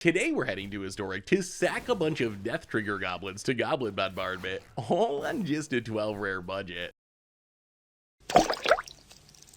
Today we're heading to Historic to sack a bunch of Death Trigger Goblins to Goblin Bombardment, all on just a 12 rare budget.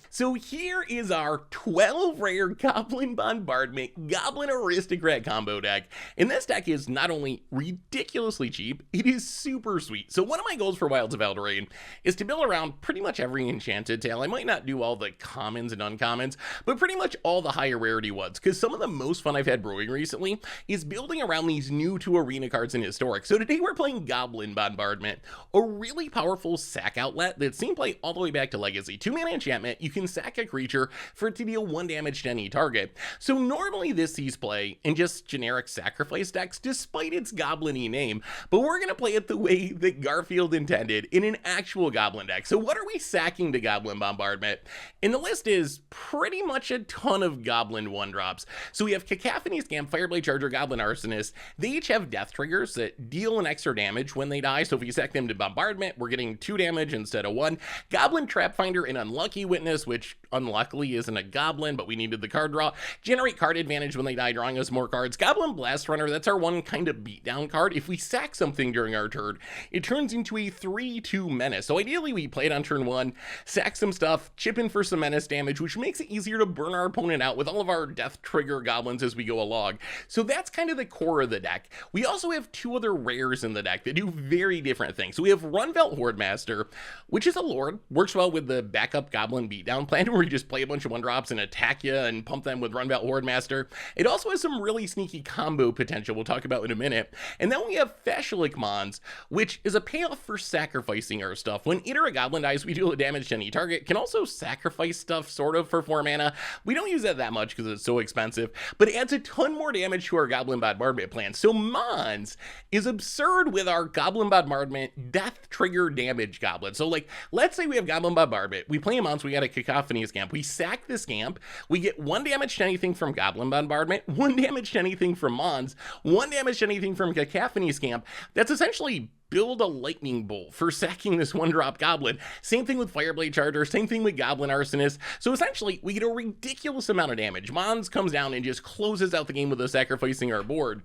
So here is our 12 rare Goblin Bombardment Goblin Aristocrat combo deck. And this deck is not only ridiculously cheap, it is super sweet. So one of my goals for Wilds of Eldraine is to build around pretty much every enchanted tale. I might not do all the commons and uncommons, but pretty much all the higher rarity ones, because some of the most fun I've had brewing recently is building around these new to arena cards in Historic. So today we're playing Goblin Bombardment, a really powerful sack outlet that's seen play all the way back to Legacy. 2-mana enchantment, you can sack a creature for it to deal 1 damage to any target. So normally this sees play in just generic sacrifice decks despite its goblin-y name, but we're going to play it the way that Garfield intended in an actual goblin deck. So what are we sacking to Goblin Bombardment? And the list is pretty much a ton of goblin 1-drops. So we have Cacophony Scamp, Fireblade Charger, Goblin Arsonist. They each have death triggers that deal an extra damage when they die. So if we sack them to Bombardment, we're getting 2 damage instead of 1. Goblin Trap Finder and Unlucky Witness, which unluckily isn't a goblin, but we needed the card draw. Generate card advantage when they die, drawing us more cards. Goblin Blast Runner, that's our one kind of beatdown card. If we sack something during our turn, it turns into a 3/2 menace. So ideally we play it on turn 1, sack some stuff, chip in for some menace damage, which makes it easier to burn our opponent out with all of our death trigger goblins as we go along. So that's kind of the core of the deck. We also have 2 other rares in the deck that do very different things. So we have Runvelt Hordemaster, which is a lord, works well with the backup goblin beatdown plan where you just play a bunch of 1-drops and attack you and pump them with Runvelt Hordemaster. It also has some really sneaky combo potential we'll talk about in a minute. And then we have Fasciolic Mons, which is a payoff for sacrificing our stuff. When either a goblin dies, we deal damage to any target. Can also sacrifice stuff sort of for 4 mana. We don't use that much because it's so expensive, but it adds a ton more damage to our Goblin Bombardment plan. So Mons is absurd with our Goblin Bombardment death trigger damage goblin. So like, let's say we have Goblin Bombardment, we play a Mons, we got a Cacophony Scamp, we sack the Scamp, we get 1 damage to anything from Goblin Bombardment, 1 damage to anything from Mons, 1 damage to anything from Cacophony Scamp. That's essentially build a lightning bolt for sacking this 1-drop goblin. Same thing with Fireblade Charger, same thing with Goblin Arsonist. So essentially, we get a ridiculous amount of damage. Mons comes down and just closes out the game with us sacrificing our board.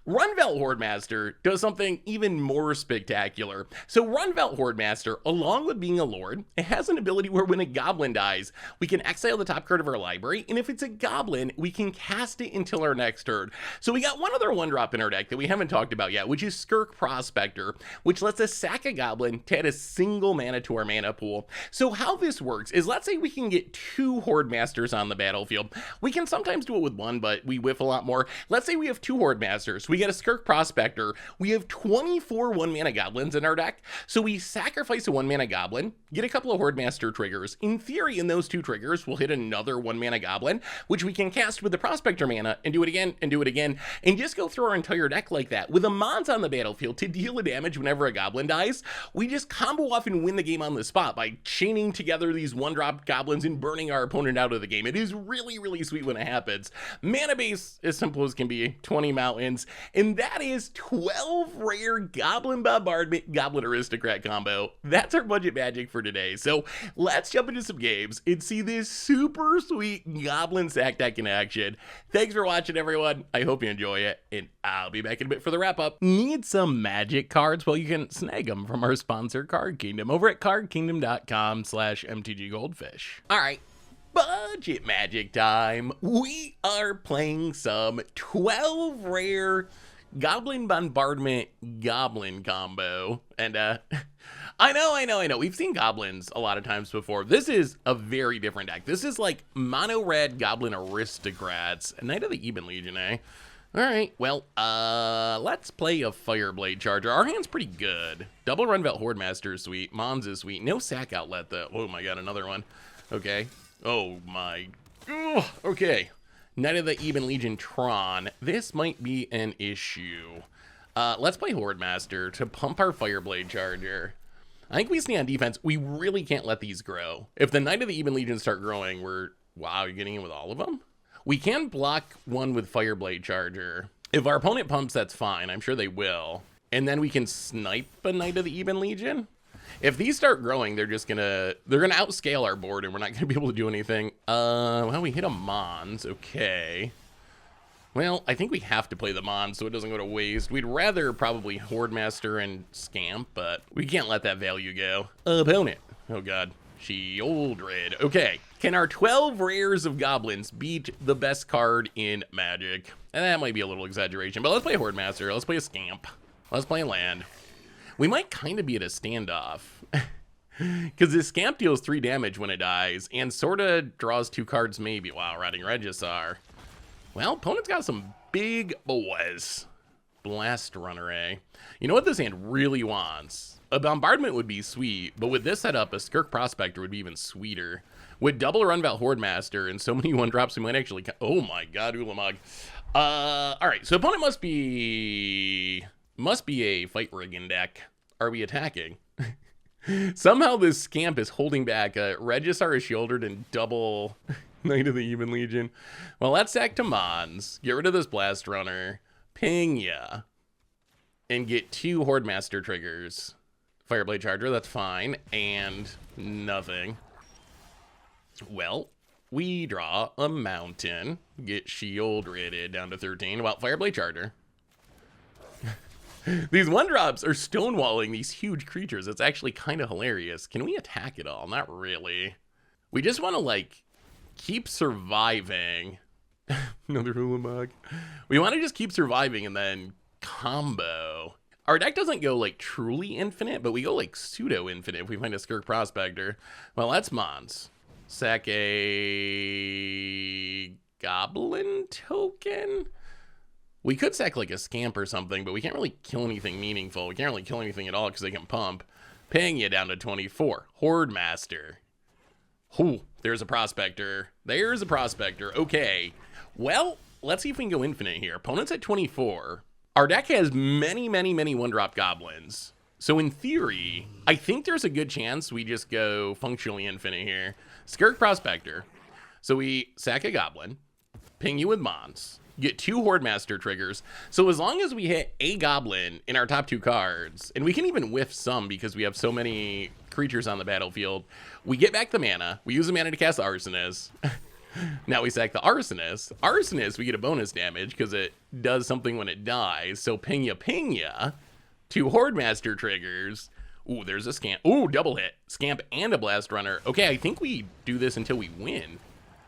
Runvelt Hordemaster does something even more spectacular. So Runvelt Hordemaster, along with being a lord, it has an ability where when a goblin dies, we can exile the top card of our library, and if it's a goblin, we can cast it until our next turn. So we got one other 1-drop in our deck that we haven't talked about yet, which is Skirk Prospector, which lets us sack a goblin to add a single mana to our mana pool. So how this works is, let's say we can get 2 Hordemasters on the battlefield. We can sometimes do it with 1, but we whiff a lot more. Let's say we have 2 Hordemasters. We get a Skirk Prospector. We have 24 1-mana goblins in our deck. So we sacrifice a 1-mana goblin, get a couple of Hordemaster triggers. In theory, in those 2 triggers, we'll hit another 1-mana goblin, which we can cast with the Prospector mana and do it again and do it again, and just go through our entire deck like that. With a Mons on the battlefield to deal a damage whenever a goblin dies, we just combo off and win the game on the spot by chaining together these 1-drop goblins and burning our opponent out of the game. It is really, really sweet when it happens. Mana base, as simple as can be, 20 mountains, and that is 12 rare Goblin Bombardment Goblin Aristocrat combo. That's our budget magic for today. So let's jump into some games and see this super sweet Goblin sack deck in action. Thanks for watching, everyone. I hope you enjoy it, and I'll be back in a bit for the wrap up. Need some magic cards? Well, you can snag them from our sponsor, Card Kingdom, over at cardkingdom.com/MTGGoldfish. All right, budget magic time. We are playing some 12 rare Goblin Bombardment Goblin combo. And I know. We've seen goblins a lot of times before. This is a very different deck. This is like mono red Goblin Aristocrats, Knight of the Ebon Legion, eh? Alright, well, let's play a Fireblade Charger. Our hand's pretty good. Double Runvelt Hordemaster is sweet. Mons is sweet. No sack outlet, though. Oh my god, another one. Okay. Oh my... Ugh. Okay. Knight of the Ebon Legion Tron. This might be an issue. Let's play Hordemaster to pump our Fireblade Charger. I think we stay on defense. We really can't let these grow. If the Knight of the Ebon Legion start growing, we're... Wow, you're getting in with all of them? We can block one with Fireblade Charger. If our opponent pumps, that's fine. I'm sure they will. And then we can snipe a Knight of the Ebon Legion. If these start growing, they're gonna outscale our board, and we're not gonna be able to do anything. Well, we hit a Mons. Okay. Well, I think we have to play the Mon so it doesn't go to waste. We'd rather probably Horde Master and Scamp, but we can't let that value go. Opponent. Oh god. Shieldred. Okay. Can our 12 rares of Goblins beat the best card in Magic? And that might be a little exaggeration, but let's play Horde Master. Let's play a Scamp. Let's play a land. We might kind of be at a standoff. Because this Scamp deals 3 damage when it dies, and sort of draws 2 cards maybe. Wow, Riding Regisar. Well, opponent's got some big boys. Blast Runner, eh? You know what this hand really wants? A Bombardment would be sweet, but with this setup, a Skirk Prospector would be even sweeter. With double Runval Horde Master and so many 1-drops, we might actually... Oh my god, Ulamog. Alright, so opponent must be a Fight Riggin deck. Are we attacking? Somehow this Scamp is holding back a Regisar, a Shieldred, and double Knight of the Even Legion. Well, let's sack to Mons, get rid of this Blast Runner, ping ya, and get 2 Horde Master triggers. Fireblade Charger, that's fine, and nothing. Well, we draw a Mountain, get Shieldred down to 13. Well, Fireblade Charger. These 1-drops are stonewalling these huge creatures. It's actually kind of hilarious. Can we attack it all? Not really. We just want to, like, keep surviving. Another Ulamog. We want to just keep surviving and then combo. Our deck doesn't go, like, truly infinite, but we go, like, pseudo-infinite if we find a Skirk Prospector. Well, that's Mons. Sack a Goblin token? We could sack like a Scamp or something, but we can't really kill anything meaningful. We can't really kill anything at all because they can pump. Paying you down to 24. Horde Master. Ooh, there's a Prospector. There's a Prospector. Okay. Well, let's see if we can go infinite here. Opponent's at 24. Our deck has many 1-drop Goblins. So in theory, I think there's a good chance we just go functionally infinite here. Skirk Prospector. So we sack a Goblin. Ping you with Mons. Get 2 Horde Master triggers. So as long as we hit a Goblin in our top 2 cards, and we can even whiff some because we have so many creatures on the battlefield, we get back the mana. We use the mana to cast Arsonist. Now we sack the Arsonist. Arsonist, we get a bonus damage because it does something when it dies. So ping ya, 2 Horde Master triggers. Ooh, there's a Scamp. Ooh, double hit. Scamp and a Blast Runner. Okay, I think we do this until we win.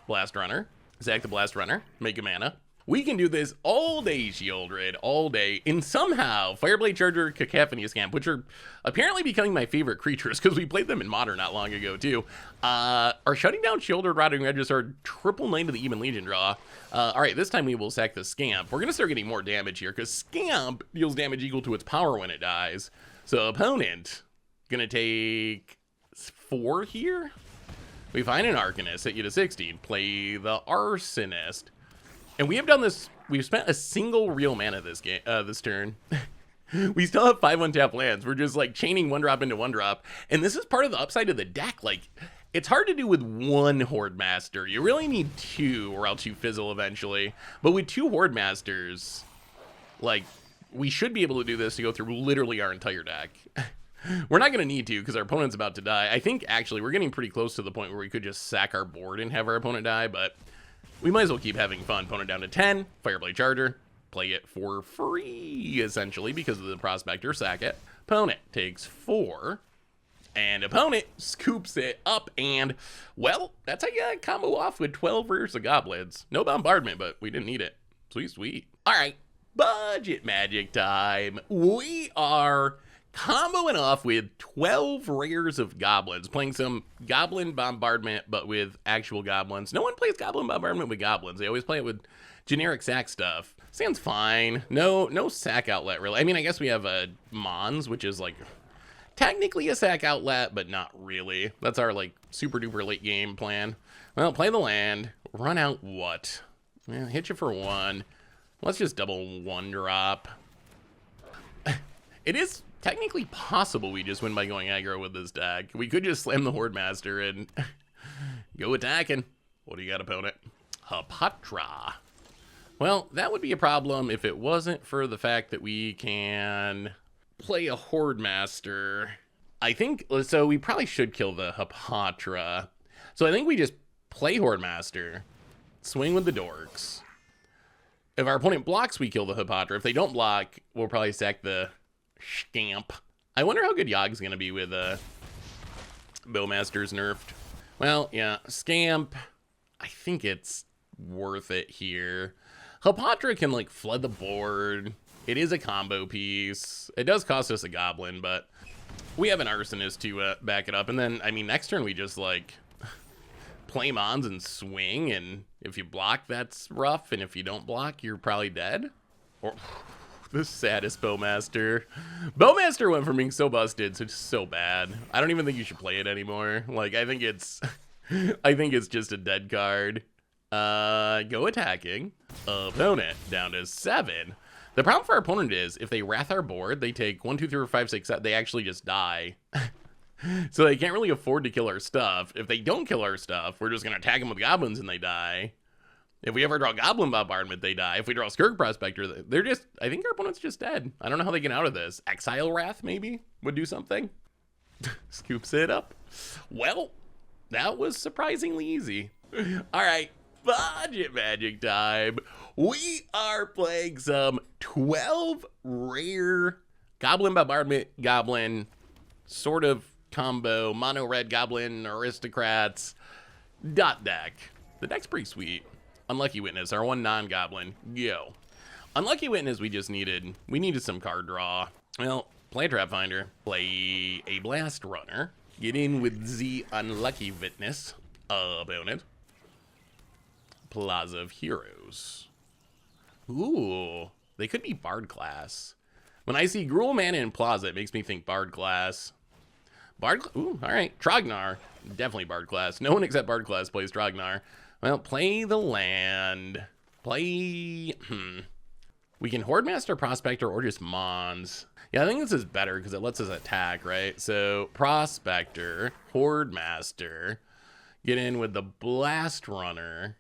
Blast Runner. Sack the Blast Runner. Make a mana. We can do this all day, Shieldred, all day. And somehow, Fireblade Charger, Cacophony Scamp, which are apparently becoming my favorite creatures because we played them in Modern not long ago too, are shutting down Shieldred, Riding Regisar, triple Knight of the Even Legion draw. All right, this time we will sack the Scamp. We're going to start getting more damage here because Scamp deals damage equal to its power when it dies. So opponent, going to take 4 here. We find an Arcanist, hit you to 16. Play the Arsonist. And we have done this, we've spent a single real mana this game, this turn. We still have 5 untap lands. We're just like chaining 1-drop into 1-drop. And this is part of the upside of the deck. Like, it's hard to do with 1 Horde Master. You really need 2 or else you fizzle eventually. But with 2 Horde Masters, like, we should be able to do this to go through literally our entire deck. We're not going to need to because our opponent's about to die. I think actually we're getting pretty close to the point where we could just sack our board and have our opponent die, but we might as well keep having fun. Opponent down to 10, Fireblade Charger, play it for free, essentially, because of the Prospector, sack it. Opponent takes 4, and opponent scoops it up, and, well, that's how you combo off with 12 rares of Goblins. No Bombardment, but we didn't need it. Sweet, sweet. All right, budget magic time. We are comboing off with 12 rares of Goblins, playing some Goblin Bombardment, but with actual Goblins. No one plays Goblin Bombardment with Goblins. They always play it with generic sack stuff. Sounds fine. No sack outlet, really. I mean, I guess we have a Mons, which is like technically a sack outlet, but not really. That's our like super duper late game plan. Well, play the land, run out what? Yeah, hit you for 1. Let's just double 1-drop. It is technically possible we just win by going aggro with this deck. We could just slam the Horde Master and go attacking. What do you got, opponent? Hapatra. Well, that would be a problem if it wasn't for the fact that we can play a Horde Master. I think, so we probably should kill the Hapatra. So I think we just play Horde Master, swing with the Dorks, If our opponent blocks, we kill the Hippotra. If they don't block, we'll probably sack the Scamp. I wonder how good Yogg's gonna be with Bowmaster's nerfed. Well, yeah, Scamp, I think it's worth it here. Hippotra can like flood the board. It is a combo piece. It does cost us a Goblin, but we have an Arsonist to back it up. And then, I mean, next turn we just like play Mons and swing, and if you block, that's rough, and if you don't block, you're probably dead. Or the saddest Bowmaster. Bowmaster went from being so busted to so bad. I don't even think you should play it anymore. Like, I think it's just a dead card. Go attacking. Opponent down to 7. The problem for our opponent is if they wrath our board, they take 1, 2, 3, 4, 5, 6, 7. They actually just die. So they can't really afford to kill our stuff. If they don't kill our stuff, we're just going to attack them with goblins and they die. If we ever draw Goblin Bombardment, they die. If we draw Skirk Prospector, they're just, I think our opponent's just dead. I don't know how they get out of this. Exile Wrath, maybe, would do something. Scoops it up. Well, that was surprisingly easy. All right, budget magic time. We are playing some 12 rare Goblin Bombardment, Goblin, sort of combo, mono red Goblin Aristocrats dot deck. The deck's pretty sweet. Unlucky Witness, our one non-goblin. Go. Unlucky Witness, we needed some card draw. Well, play a Trap Finder, play a Blast Runner, get in with the Unlucky Witness opponent. Plaza of Heroes. Ooh, they could be Bard class. When I see Gruul Mana in Plaza, it makes me think Bard class. Ooh, all right. Trognar, definitely Bard class. No one except Bard class plays Trognar. Well, play the land. Play, We can Hordemaster, Prospector, or just Mons. Yeah, I think this is better because it lets us attack, right? So, Prospector, Hordemaster, get in with the Blast Runner.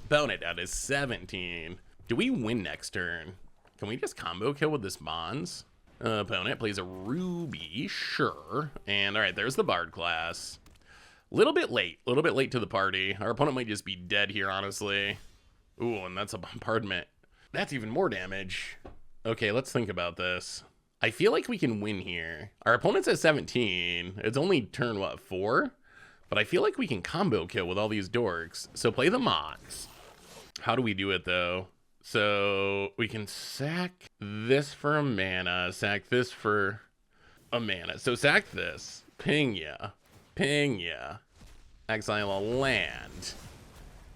Opponent down to 17. Do we win next turn? Can we just combo kill with this Mons? Opponent plays a Ruby, sure. And all right, there's the Bard class. A little bit late to the party. Our opponent might just be dead here, honestly. Ooh, and that's a Bombardment. That's even more damage. Okay, let's think about this. I feel like we can win here. Our opponent's at 17. It's only turn, what, 4? But I feel like we can combo kill with all these dorks. So play the Mons. How do we do it, though? So we can sack this for a mana, sack this for a mana. So sack this, ping ya, exile a land,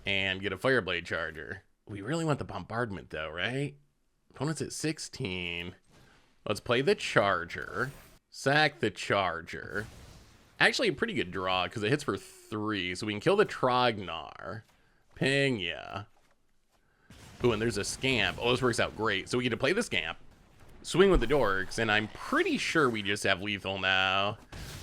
and get a Fireblade Charger. We really want the Bombardment though, right? Opponent's at 16. Let's play the Charger, sack the Charger. Actually a pretty good draw because it hits for 3, so we can kill the Trognar, ping ya. Ooh, and there's a Scamp. Oh, this works out great. So we get to play the Scamp, swing with the dorks, and I'm pretty sure we just have lethal now.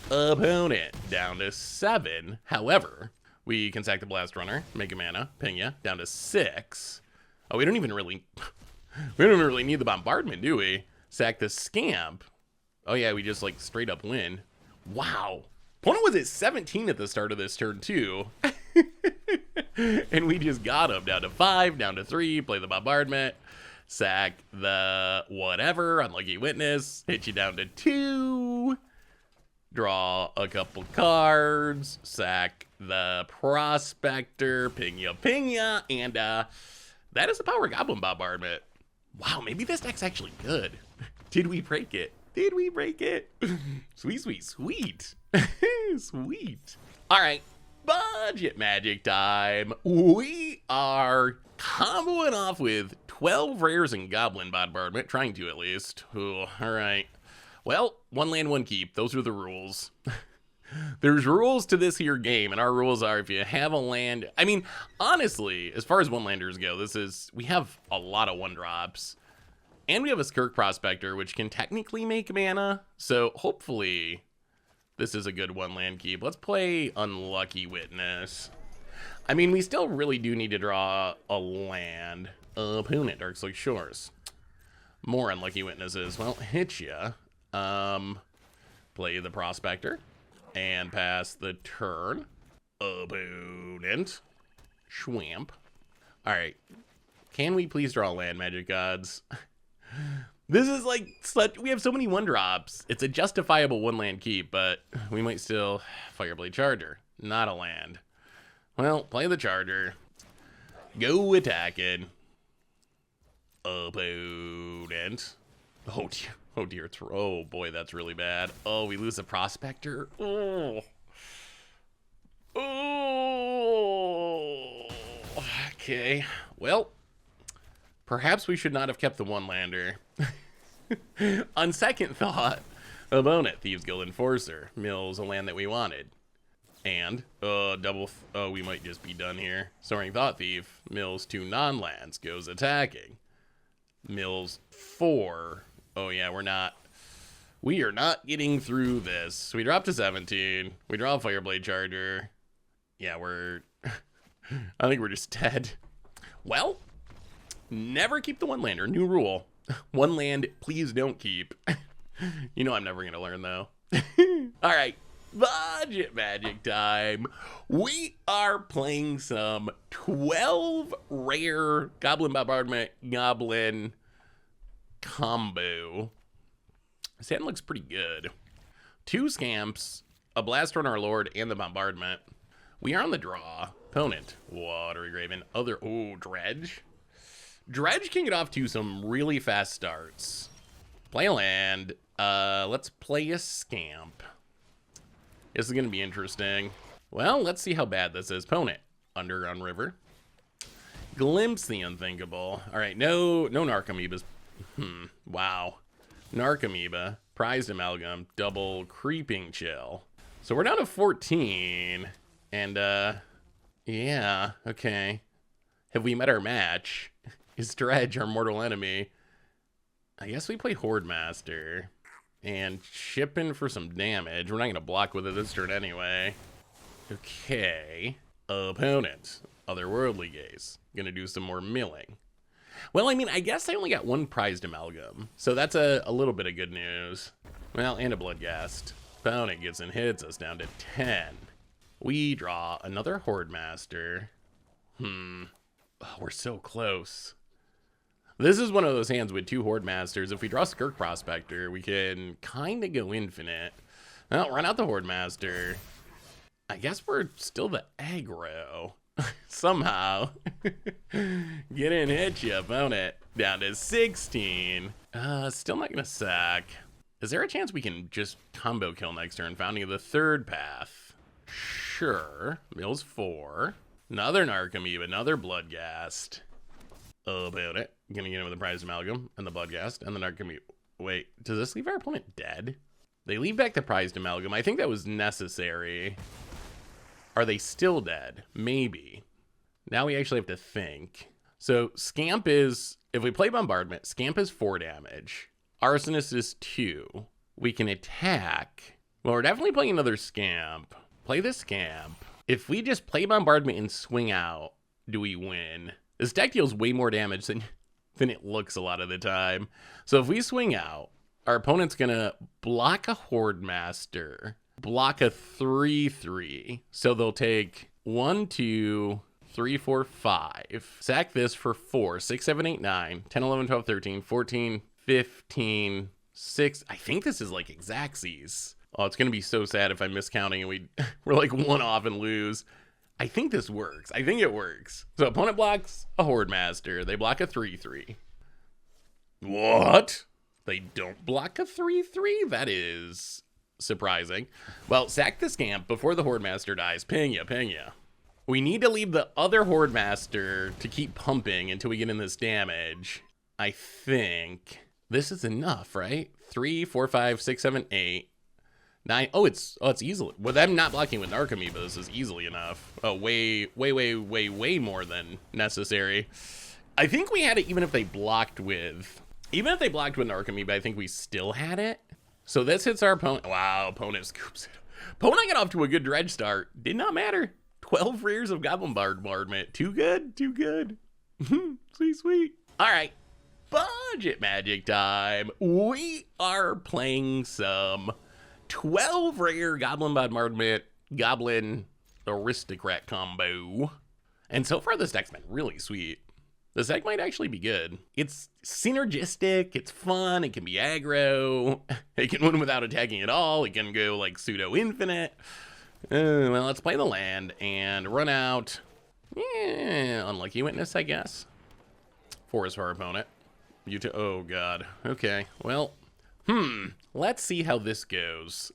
Opponent down to 7. However, we can sack the Blast Runner, make a mana, ping ya, down to 6. Oh, we don't even really need the Bombardment, do we? Sack the Scamp. Oh yeah, we just like straight up win. Wow. Opponent was at 17 at the start of this turn too. And we just got him down to 5, down to 3, play the Bombardment, sack the whatever, Unlucky Witness, hit you down to 2, draw a couple cards, sack the Prospector, ping ya, and that is the power of Goblin Bombardment. Wow, maybe this deck's actually good. Did we break it? Did we break it? Sweet, sweet, sweet. Sweet. All right. Budget magic time. We are comboing off with 12 rares and Goblin Bombardment, trying to at least. Ooh, all right. Well, 1 land, 1 keep. Those are the rules. There's rules to this here game, and our rules are if you have a land. I mean, honestly, as far as 1-landers go, we have a lot of 1-drops. And we have a Skirk Prospector, which can technically make mana. So hopefully this is a good 1-land keep. Let's play Unlucky Witness. I mean, we still really do need to draw a land. Opponent, Darkslick Shores. More Unlucky Witnesses. Well, hit ya. Play the Prospector. And pass the turn. Opponent. Schwamp. Alright. Can we please draw land, Magic Gods? This is like such, we have so many 1-drops. It's a justifiable 1-land keep, but we might still Fireblade Charger. Not a land. Well, play the Charger. Go attacking. Opponent. Oh dear. Oh dear. Oh boy, that's really bad. Oh, we lose a Prospector. Oh. Oh. Okay. Well, perhaps we should not have kept the 1-lander. On second thought, opponent, Thieves Guild Enforcer, mills a land that we wanted. And, we might just be done here. Soaring Thought Thief, mills 2 non-lands, goes attacking. Mills 4. Oh yeah, we are not getting through this. So we drop to 17. We draw a Fireblade Charger. Yeah, I think we're just dead. Well, never keep the 1-lander. New rule. 1 land, please don't keep. You know I'm never going to learn, though. All right, budget magic time. We are playing some 12 rare Goblin Bombardment Goblin combo. This hand looks pretty good. 2 Scamps, a Blaster on our Lord, and the Bombardment. We are on the draw. Opponent, Watery Graven. Dredge. Dredge can get off to some really fast starts. Play a land. Let's play a Scamp. This is going to be interesting. Well, let's see how bad this is. Opponent, Underground River. Glimpse the Unthinkable. All right, no Narcomoebas. Wow. Narcomoeba, Prized Amalgam, double Creeping Chill. So we're down to 14. And, yeah, okay. Have we met our match? Is Dredge our mortal enemy? I guess we play Horde Master. And chip in for some damage. We're not going to block with it this turn anyway. Okay. Opponent, Otherworldly Gaze. Gonna do some more milling. Well, I mean, I guess I only got 1 Prized Amalgam. So that's a little bit of good news. Well, and a Bloodghast. Opponent gets and hits us down to 10. We draw another Horde Master. Oh, we're so close. This is one of those hands with 2 Horde Masters. If we draw Skirk Prospector, we can kind of go infinite. Well, run out the Horde Master. I guess we're still the aggro. Somehow. Get in, hit you, opponent. Down to 16. Still not going to sack. Is there a chance we can just combo kill next turn, founding of the 3rd path? Sure. Mills 4. Another Narcomoeba, another Bloodghast. Opponent. Gonna get in with the Prized Amalgam and the Bloodghast and the Narcomoeba. Wait, does this leave our opponent dead? They leave back the Prized Amalgam. I think that was necessary. Are they still dead? Maybe. Now we actually have to think. So Scamp is, if we play Bombardment, Scamp is 4 damage. Arsonist is 2. We can attack. Well, we're definitely playing another Scamp. Play the Scamp. If we just play Bombardment and swing out, do we win? This deck deals way more damage than it looks a lot of the time. So if we swing out, our opponent's gonna block a Horde Master, block a 3/3. So they'll take 1, 2, 3, 4, 5. Sack this for 4, 6, 7, 8, 9, 10, 11, 12, 13, 14, 15, 6. I think this is like Xaxes. Oh, it's gonna be so sad if I'm miscounting and we're like 1 off and lose. I think this works. I think it works. So opponent blocks a Horde Master. They block a 3/3. What? They don't block a 3/3? That is surprising. Well, sack the Scamp before the Horde Master dies. Ping ya, ping ya. We need to leave the other Horde Master to keep pumping until we get in this damage. I think this is enough, right? 3, 4, 5, 6, 7, 8. 9. Oh, it's easily. With them not blocking with Narcomoeba, this is easily enough. Oh, way more than necessary. I think we had it even if they blocked with Narcomoeba, I think we still had it. So this hits our opponent. Wow, opponent scoops it. Opponent got off to a good Dredge start. Did not matter. 12 rares of Goblin Bombardment. Too good, too good. Sweet. All right, budget magic time. We are playing some 12 rare Goblin Bombardment, Goblin Aristocrat combo. And so far this deck's been really sweet. This deck might actually be good. It's synergistic, it's fun, it can be aggro, it can win without attacking at all, it can go like pseudo-infinite. Well, let's play the land and run out. Yeah, Unlucky Witness, I guess. Force for our opponent. Oh god. Okay, well, let's see how this goes.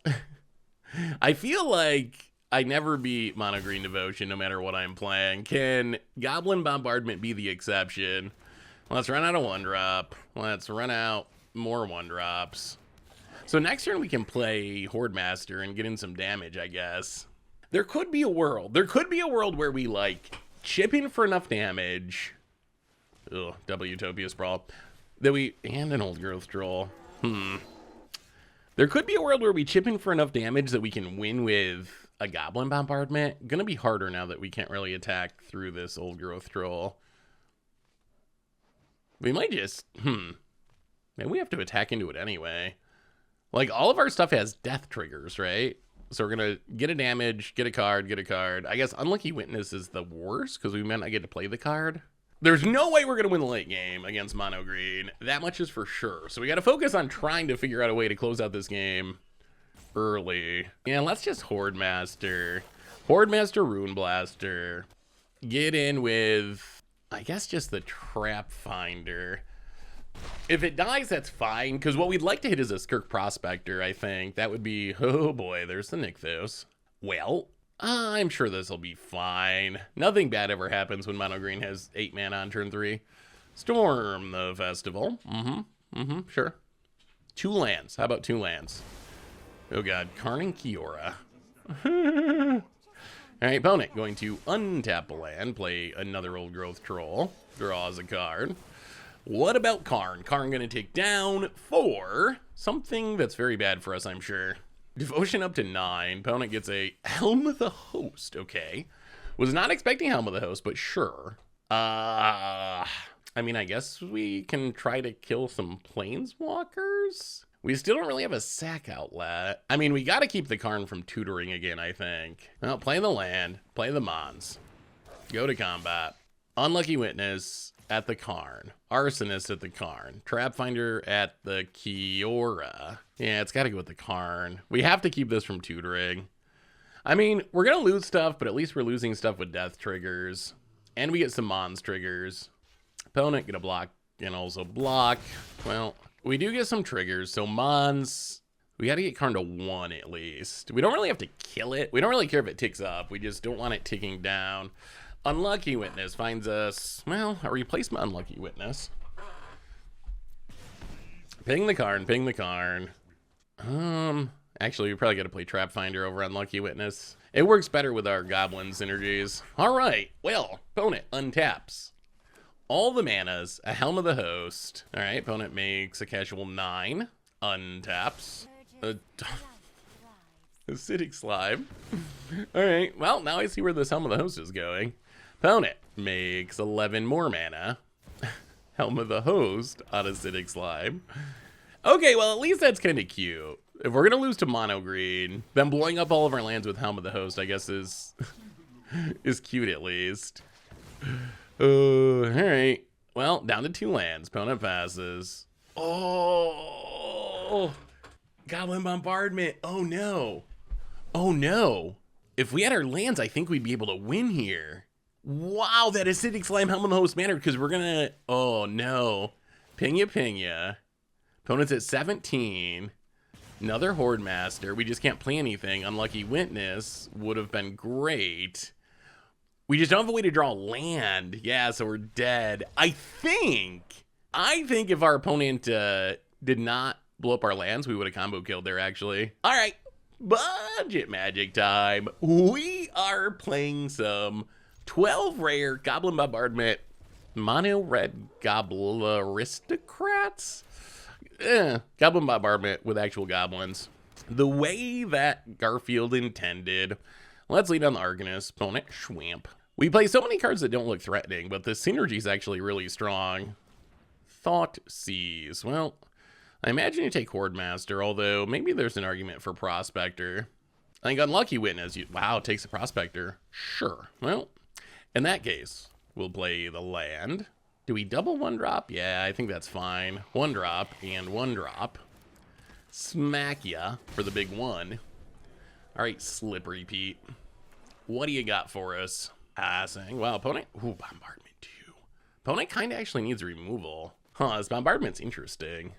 I feel like I never beat Mono Green Devotion no matter what I'm playing. Can Goblin Bombardment be the exception? Let's run out of 1-drop. Let's run out more 1-drops. So next turn we can play Horde Master and get in some damage, I guess. There could be a world. There could be a world where we, like, chip in for enough damage. Ugh, double Utopia Sprawl. And an Old Growth Troll. There could be a world where we chip in for enough damage that we can win with a Goblin Bombardment. Gonna be harder now that we can't really attack through this Old Growth Troll. We might just, maybe we have to attack into it anyway. Like, all of our stuff has death triggers, right? So we're gonna get a damage, get a card, get a card. I guess Unlucky Witness is the worst because we might not get to play the card. There's no way we're going to win the late game against Mono Green. That much is for sure. So we got to focus on trying to figure out a way to close out this game early. Yeah, let's just Horde Master. Horde Master, Rune Blaster. Get in with, I guess, just the Trap Finder. If it dies, that's fine, because what we'd like to hit is a Skirk Prospector, I think. That would be, oh boy, there's the Nykthos. Well, I'm sure this will be fine. Nothing bad ever happens when Mono Green has 8 mana on turn 3. Storm the Festival. Sure. 2 lands. How about 2 lands? Oh god, Karn and Kiora. Alright, opponent going to untap a land, play another Old Growth Troll, draws a card. What about Karn? Karn gonna take down 4. Something that's very bad for us, I'm sure. Devotion up to 9. Opponent gets a Helm of the Host. Okay. Was not expecting Helm of the Host, but sure. I mean, I guess we can try to kill some Planeswalkers? We still don't really have a sack outlet. I mean, we got to keep the Karn from tutoring again, I think. Well, play the land. Play the Mons. Go to combat. Unlucky Witness at the Karn. Arsonist at the Karn. Trap Finder at the Kiora. Yeah, it's got to go with the Karn. We have to keep this from tutoring. I mean, we're going to lose stuff, but at least we're losing stuff with death triggers. And we get some Mons triggers. Opponent gonna block and also block. Well, we do get some triggers, so Mons, we got to get Karn to 1 at least. We don't really have to kill it. We don't really care if it ticks up. We just don't want it ticking down. Unlucky Witness finds us, well, a replacement Unlucky Witness. Ping the Karn, ping the Karn. Actually, we probably got to play Trap Finder over Unlucky Witness. It works better with our Goblin synergies. All right, well, opponent untaps all the manas, a Helm of the Host. All right, opponent makes a casual 9, untaps. Acidic Slime. All right, well, now I see where this Helm of the Host is going. Opponent makes 11 more mana. Helm of the Host on Acidic Slime. Okay, well, at least that's kind of cute. If we're going to lose to Mono Green, then blowing up all of our lands with Helm of the Host, I guess, is cute at least. All right. Well, down to 2 lands. Opponent passes. Oh, Goblin Bombardment. Oh, no. Oh, no. If we had our lands, I think we'd be able to win here. Wow, that Acidic Slime Helm of the Host mattered because we're going to... Oh, no. Pina. Opponent's at 17. Another Horde Master. We just can't play anything. Unlucky Witness would have been great. We just don't have a way to draw land. Yeah, so we're dead. I think if our opponent did not blow up our lands, we would have combo killed there, actually. All right, budget magic time. We are playing some 12 rare Goblin Bombardment mono red Goblin Aristocrats. Goblin Bombardment with actual goblins. The way that Garfield intended. Let's lead on the Arcanist. Opponent, Schwamp. We play so many cards that don't look threatening, but the synergy is actually really strong. Thought Seize. Well, I imagine you take Horde Master, although maybe there's an argument for Prospector. I think Unlucky Witness, wow, takes a Prospector. Sure. Well, in that case, we'll play the land. Do we double 1-drop? Yeah, I think that's fine. 1-drop and 1-drop. Smack ya for the big one. All right, Slippery Pete. What do you got for us? Passing. Wow, opponent. Ooh, Bombardment too. Opponent kind of actually needs removal. Huh, this Bombardment's interesting.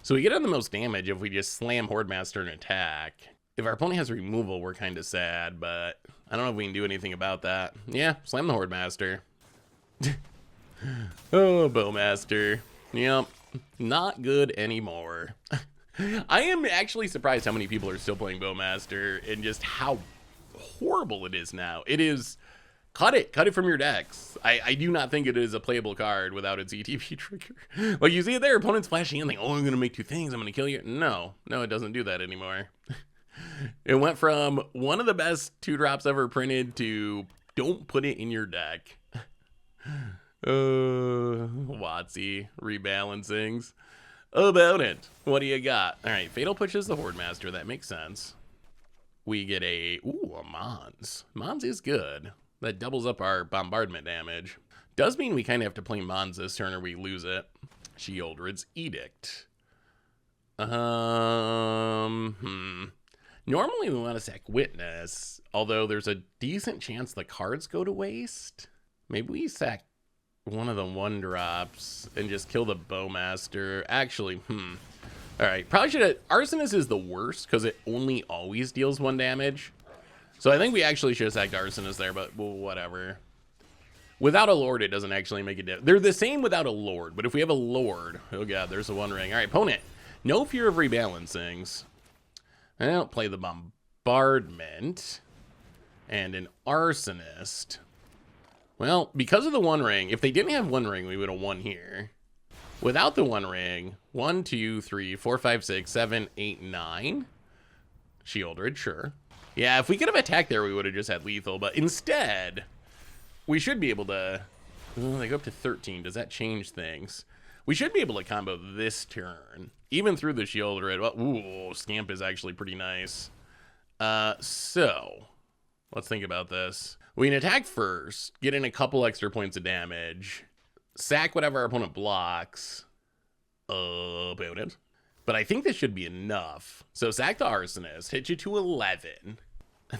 So we get on the most damage if we just slam Hordemaster and attack. If our opponent has removal, we're kind of sad, but I don't know if we can do anything about that. Yeah, slam the Hordemaster. Oh, Bowmaster. Yep, not good anymore. I am actually surprised how many people are still playing Bowmaster and just how horrible it is now. It is... Cut it from your decks. I do not think it is a playable card without its ETB trigger. Like, you see it there, opponent's flashing in, like, oh, I'm gonna make 2 things, I'm gonna kill you. No, it doesn't do that anymore. It went from one of the best 2-drops ever printed to don't put it in your deck. WotC, rebalancings. About it. What do you got? All right, Fatal pushes the Hordemaster, that makes sense. We get a Mons. Mons is good. That doubles up our bombardment damage. Does mean we kind of have to play Mons this turn or we lose it. Sheoldred's Edict. Normally we want to sack Witness, although there's a decent chance the cards go to waste. Maybe we sack one of the 1-drops and just kill the Bowmaster. Actually, all right, probably should have... Arsonist is the worst because it only always deals 1 damage. So I think we actually should have sacked Arsonist there, but well, whatever. Without a Lord, it doesn't actually make a difference. They're the same without a Lord, but if we have a Lord... Oh god, there's a 1 ring. All right, opponent. No fear of rebalancings. I don't play the Bombardment. And an Arsonist. Well, because of the 1 ring, if they didn't have 1 ring, we would have won here. Without the 1 ring, 1, 2, 3, 4, 5, 6, 7, 8, 9. Sheoldred, sure. Yeah, if we could have attacked there, we would have just had lethal, but instead, we should be able to... Oh, they go up to 13. Does that change things? We should be able to combo this turn, even through the Sheoldred. Well, ooh, Scamp is actually pretty nice. So, let's think about this. We can attack first, get in a couple extra points of damage, sack whatever our opponent blocks. Opponent. But I think this should be enough. So sack the Arsonist, hit you to 11.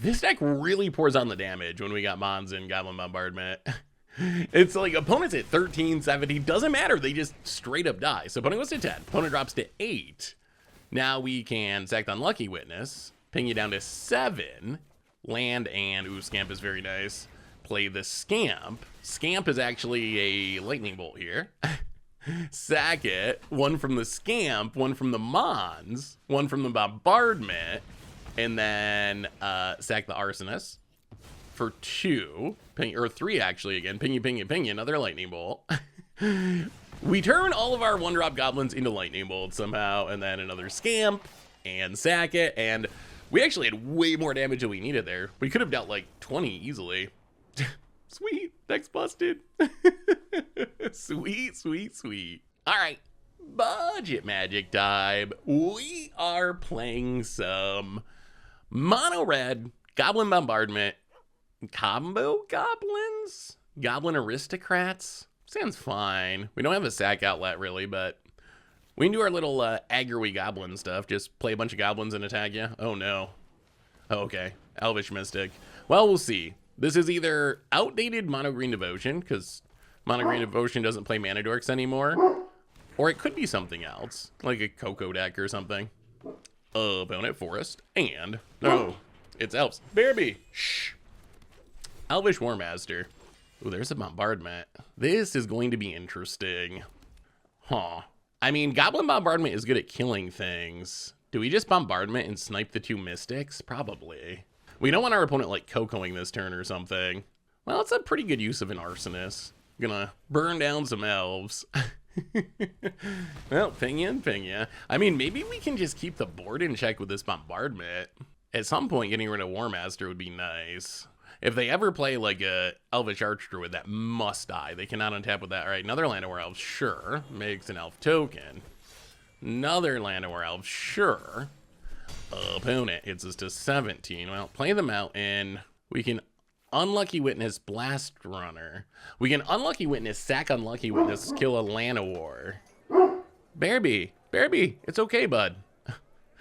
This deck really pours on the damage when we got Mons and Goblin Bombardment. It's like opponents at 13, 17, doesn't matter. They just straight up die. So opponent goes to 10, opponent drops to 8. Now we can sack the Unlucky Witness, ping you down to 7, land and, ooh, Scamp is very nice. Play the Scamp. Scamp is actually a Lightning Bolt here. Sack it. 1 from the Scamp, 1 from the Mons, 1 from the Bombardment, and then sack the Arsonist for 2, or 3 actually again. Ping you, another Lightning Bolt. We turn all of our 1-drop goblins into Lightning Bolts somehow, and then another Scamp, and sack it, and we actually had way more damage than we needed there. We could have dealt like 20 easily. Sweet, deck's busted. Sweet. All right, budget magic time. We are playing some mono red Goblin Bombardment combo goblins, Goblin Aristocrats. Sounds fine. We don't have a sack outlet really, but we can do our little aggro-y goblin stuff. Just play a bunch of goblins and attack you. Oh no. Oh, okay, Elvish Mystic. Well, we'll see. This is either outdated Mono Green Devotion, because Mono Green Devotion doesn't play Mana Dorks anymore, or it could be something else, like a Coco deck or something. Opponent Forest, and, no, it's Elves. Bearby, shh. Elvish Warmaster. Ooh, there's a Bombardment. This is going to be interesting. Huh. I mean, Goblin Bombardment is good at killing things. Do we just Bombardment and snipe the 2 Mystics? Probably. We don't want our opponent, like, Cocoing this turn or something. Well, it's a pretty good use of an Arsonist. Gonna burn down some Elves. Well, ping ya. I mean, maybe we can just keep the board in check with this Bombardment. At some point, getting rid of Warmaster would be nice. If they ever play, like, a Elvish Archdruid, that must die. They cannot untap with that. All right, another Land of War Elves, sure. Makes an Elf token. Another Land of War Elves, sure. Opponent hits us to 17. Well, play them out, and we can Unlucky Witness, Blast Runner. We can Unlucky Witness, sack Unlucky Witness, kill a Llanowar. Bearby, it's okay, bud.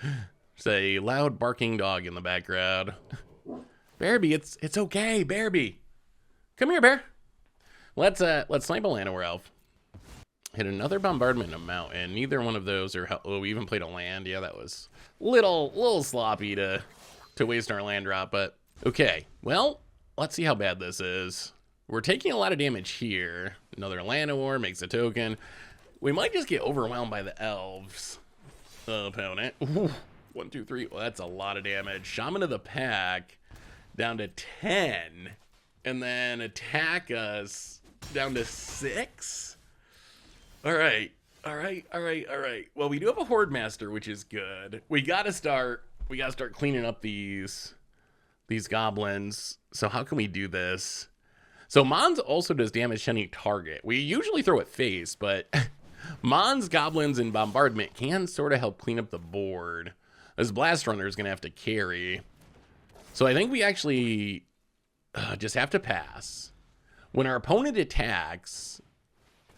There's a loud barking dog in the background. Bearby, it's okay, Bearby. Come here, bear. Let's snipe a Llanowar elf. Hit another bombardment in a mountain. Neither one of those are. Oh, we even played a land. Yeah, that was little sloppy to waste our land drop, but okay. Well, let's see how bad this is. We're taking a lot of damage here. Another Llanowar makes a token. We might just get overwhelmed by the elves. Opponent. Ooh, 1, 2, 3. Well, that's a lot of damage. Shaman of the Pack down to 10, and then attack us down to 6. All right. Well, we do have a Horde Master, which is good. We gotta start cleaning up these goblins. So how can we do this? So Mons also does damage to any target. We usually throw it face, but Mons, Goblins, and Bombardment can sort of help clean up the board. This Blast Runner is gonna have to carry. So I think we actually just have to pass. When our opponent attacks,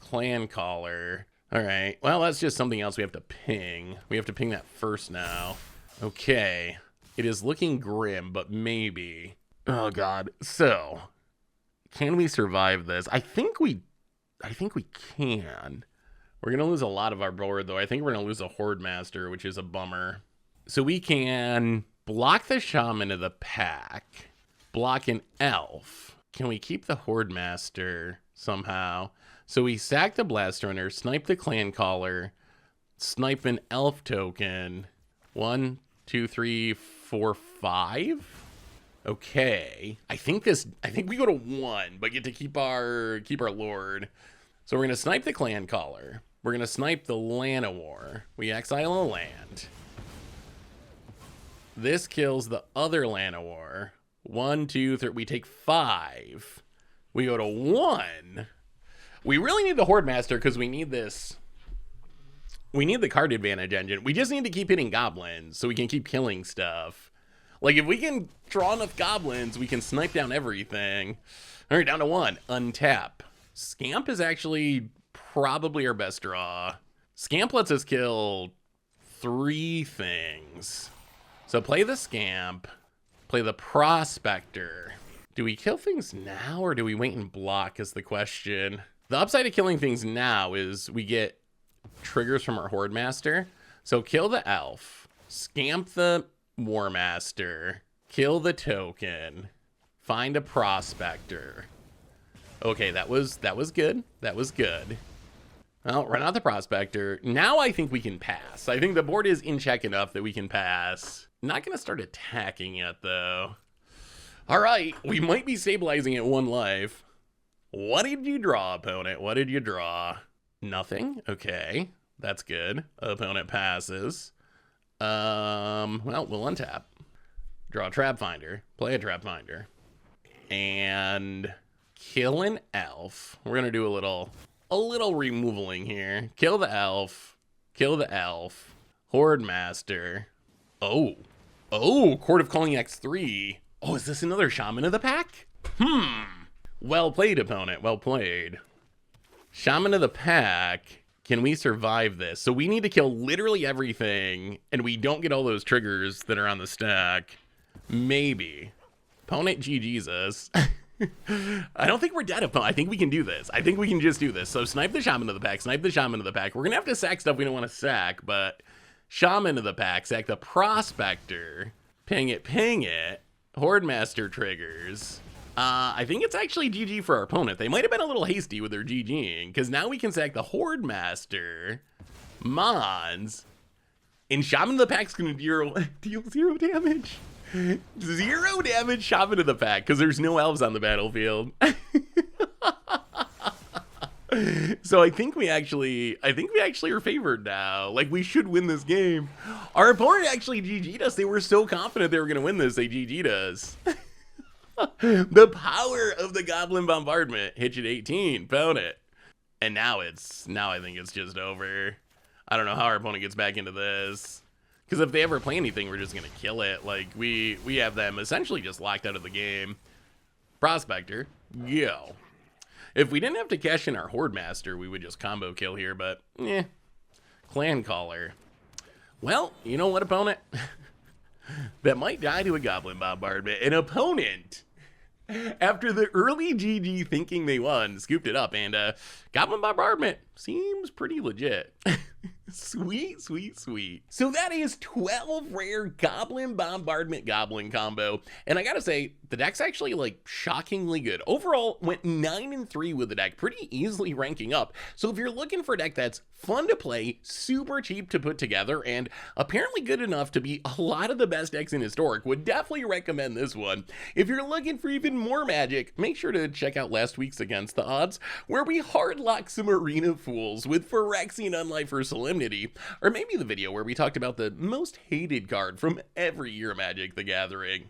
Clan Caller. All right, well, that's just something else we have to ping. We have to ping that first now. Okay, it is looking grim, but maybe. Oh God, so can we survive this? I think we can. We're gonna lose a lot of our board though. I think we're gonna lose a Horde Master, which is a bummer. So we can block the Shaman of the Pack, block an elf. Can we keep the Horde Master somehow? So we sack the Blast Runner, snipe the Clan Caller, snipe an elf token. 1, 2, 3, 4, 5. Okay. I think we go to 1, but get to keep our Lord. So we're gonna snipe the Clan Caller. We're gonna snipe the Llanowar. We exile a land. This kills the other Llanowar. 1, 2, 3. We take 5. We go to 1. We really need the Horde Master because we need this. We need the card advantage engine. We just need to keep hitting goblins so we can keep killing stuff. Like if we can draw enough goblins, we can snipe down everything. All right, down to 1. Untap. Scamp is actually probably our best draw. Scamp lets us kill 3 things. So play the Scamp, play the Prospector. Do we kill things now or do we wait and block is the question. The upside of killing things now is we get triggers from our Horde Master. So kill the elf, scamp the War Master, kill the token, find a Prospector. Okay, that was good. That was good. Well, run out the Prospector. Now I think we can pass. I think the board is in check enough that we can pass. Not gonna start attacking yet though. All right, we might be stabilizing at 1 life. What did you draw, opponent? What did you draw? Nothing. Okay, that's good. Opponent passes. Well, we'll untap. Draw a Trap Finder. Play a Trap Finder. And kill an elf. We're gonna do a little removaling here. Kill the elf. Kill the elf. Horde Master. Oh, Court of Calling X3. Oh, is this another Shaman of the Pack? Well played, opponent. Well played. Shaman of the Pack. Can we survive this? So we need to kill literally everything, and we don't get all those triggers that are on the stack. Maybe. Opponent GG's us. I don't think we're dead, opponent. I think we can do this. I think we can just do this. So snipe the Shaman of the Pack. Snipe the Shaman of the Pack. We're going to have to sack stuff we don't want to sack, but Shaman of the Pack. Sack the Prospector. Ping it. Horde Master triggers. I think it's actually GG for our opponent. They might have been a little hasty with their GGing, because now we can sack the Horde Master, Mons, and Shaman of the Pack's going to deal 0 damage. 0 damage Shaman of the Pack, because there's no elves on the battlefield. So I think we actually are favored now. Like, we should win this game. Our opponent actually GG'd us. They were so confident they were going to win this, they GG'd us. The power of the Goblin Bombardment. Hit you at 18, found it. And now I think it's just over. I don't know how our opponent gets back into this. Because if they ever play anything, we're just going to kill it. Like, we have them essentially just locked out of the game. Prospector, go. If we didn't have to cash in our Horde Master, we would just combo kill here, but Clan Caller. Well, you know what, opponent? That might die to a Goblin Bombardment. An opponent, after the early GG thinking they won, scooped it up, and Goblin Bombardment seems pretty legit. Sweet, sweet, sweet. So that is 12 rare Goblin Bombardment Goblin combo. And I gotta say, the deck's actually like shockingly good. Overall, went 9-3 with the deck, pretty easily ranking up. So if you're looking for a deck that's fun to play, super cheap to put together, and apparently good enough to be a lot of the best decks in Historic, would definitely recommend this one. If you're looking for even more magic, make sure to check out last week's Against the Odds, where we hardlocked some Arena Fools with Phyrexian Unlife for Solemnity, or maybe the video where we talked about the most hated card from every year Magic the Gathering.